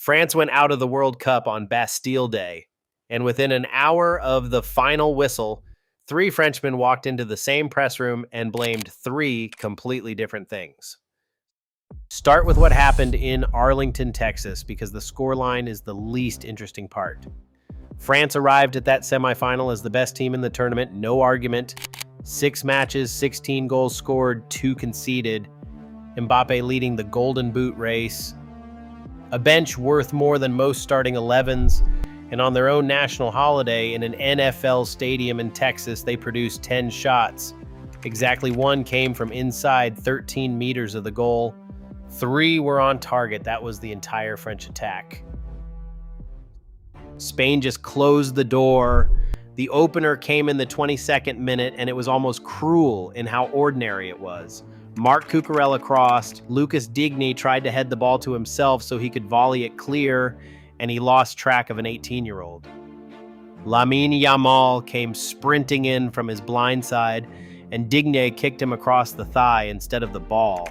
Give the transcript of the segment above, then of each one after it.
France went out of the World Cup on Bastille Day, and within an hour of the final whistle, three Frenchmen walked into the same press room and blamed three completely different things. Start with what happened in Arlington, Texas, because the scoreline is the least interesting part. France arrived at that semifinal as the best team in the tournament, no argument. 6 matches, 16 goals scored, 2 conceded. Mbappe leading the Golden Boot race. A bench worth more than most starting 11s. And on their own national holiday in an NFL stadium in Texas, they produced 10 shots. Exactly 1 came from inside 13 meters of the goal. 3 were on target. That was the entire French attack. Spain just closed the door. The opener came in the 22nd minute, and it was almost cruel in how ordinary it was. Marc Cucurella crossed. Lucas Digne tried to head the ball to himself so he could volley it clear, and he lost track of an 18-year-old. Lamine Yamal came sprinting in from his blind side, and Digne kicked him across the thigh instead of the ball.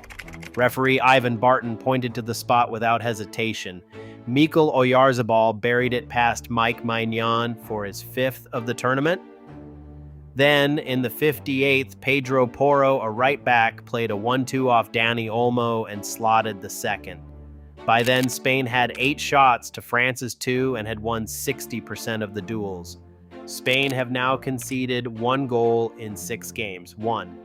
Referee Ivan Barton pointed to the spot without hesitation. Mikel Oyarzabal buried it past Mike Maignan for his 5th of the tournament. Then, in the 58th, Pedro Porro, a right back, played a 1-2 off Dani Olmo and slotted the second. By then, Spain had 8 shots to France's 2 and had won 60% of the duels. Spain have now conceded 1 goal in 6 games, 1,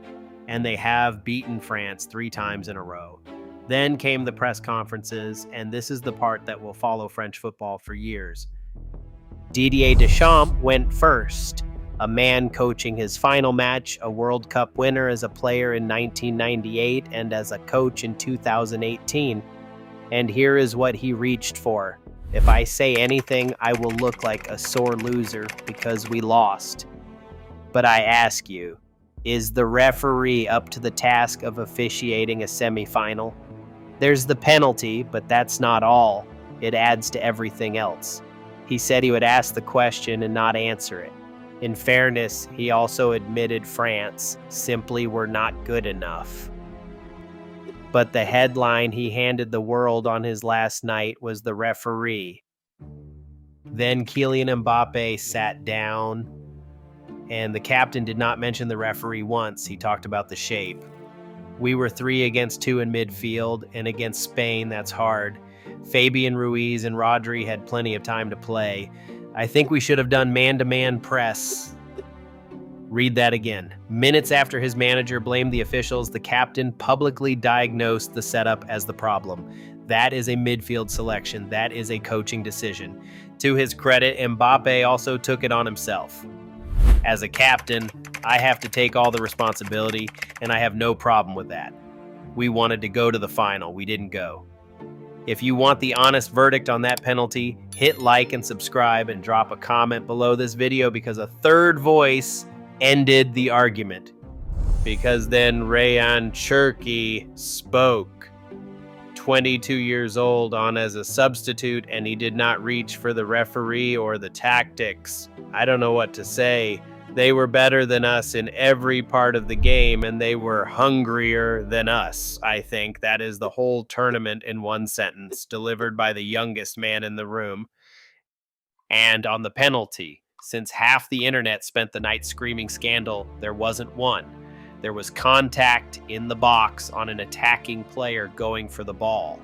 and they have beaten France 3 times in a row. Then came the press conferences, and this is the part that will follow French football for years. Didier Deschamps went first, a man coaching his final match, a World Cup winner as a player in 1998 and as a coach in 2018. And here is what he reached for. If I say anything, I will look like a sore loser because we lost. But I ask you, is the referee up to the task of officiating a semifinal? There's the penalty, but that's not all. It adds to everything else. He said he would ask the question and not answer it. In fairness, he also admitted France simply were not good enough. But the headline he handed the world on his last night was the referee. Then Kylian Mbappé sat down, and the captain did not mention the referee once. He talked about the shape. We were 3 against 2 in midfield, and against Spain, that's hard. Fabián Ruiz and Rodri had plenty of time to play. I think we should have done man-to-man press. Read that again. Minutes after his manager blamed the officials, the captain publicly diagnosed the setup as the problem. That is a midfield selection. That is a coaching decision. To his credit, Mbappe also took it on himself. As a captain, I have to take all the responsibility, and I have no problem with that. We wanted to go to the final. We didn't go. If you want the honest verdict on that penalty, hit like and subscribe and drop a comment below this video because a third voice ended the argument. Because then Rayan Cherki spoke. 22 years old, on as a substitute, and he did not reach for the referee or the tactics. I don't know what to say. They were better than us in every part of the game, and they were hungrier than us. I think that is the whole tournament in one sentence, delivered by the youngest man in the room. And on the penalty, since half the internet spent the night screaming scandal, there wasn't one. There was contact in the box on an attacking player going for the ball.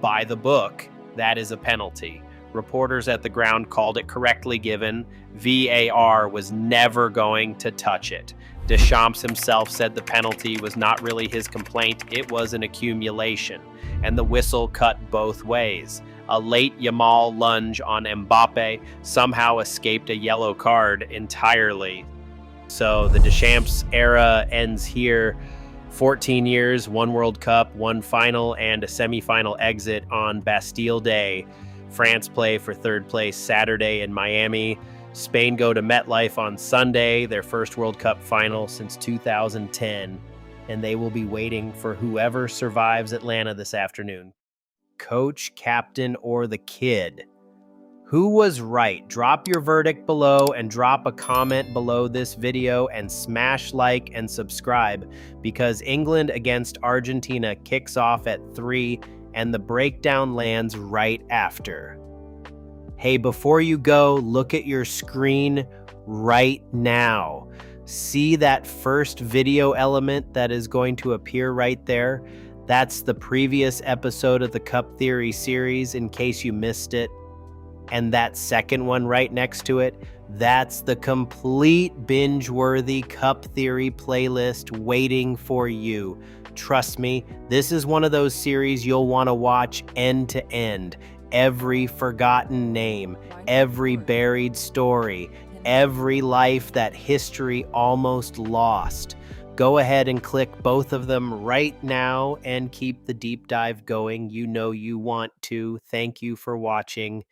By the book, that is a penalty. Reporters at the ground called it correctly given. VAR was never going to touch it. Deschamps himself said the penalty was not really his complaint, it was an accumulation. And the whistle cut both ways. A late Yamal lunge on Mbappe somehow escaped a yellow card entirely. So the Deschamps era ends here. 14 years, 1 World Cup, 1 final, and a semifinal exit on Bastille Day. France play for 3rd place Saturday in Miami. Spain go to MetLife on Sunday, their first World Cup final since 2010. And they will be waiting for whoever survives Atlanta this afternoon. Coach, captain, or the kid? Who was right? Drop your verdict below and drop a comment below this video and smash like and subscribe because England against Argentina kicks off at 3 and the breakdown lands right after. Hey, before you go, look at your screen right now. See that first video element that is going to appear right there? That's the previous episode of the Cup Theory series in case you missed it. And that second one right next to it, that's the complete binge-worthy Cup Theory playlist waiting for you. Trust me, this is one of those series you'll want to watch end to end. Every forgotten name, every buried story, every life that history almost lost. Go ahead and click both of them right now and keep the deep dive going. You know you want to. Thank you for watching.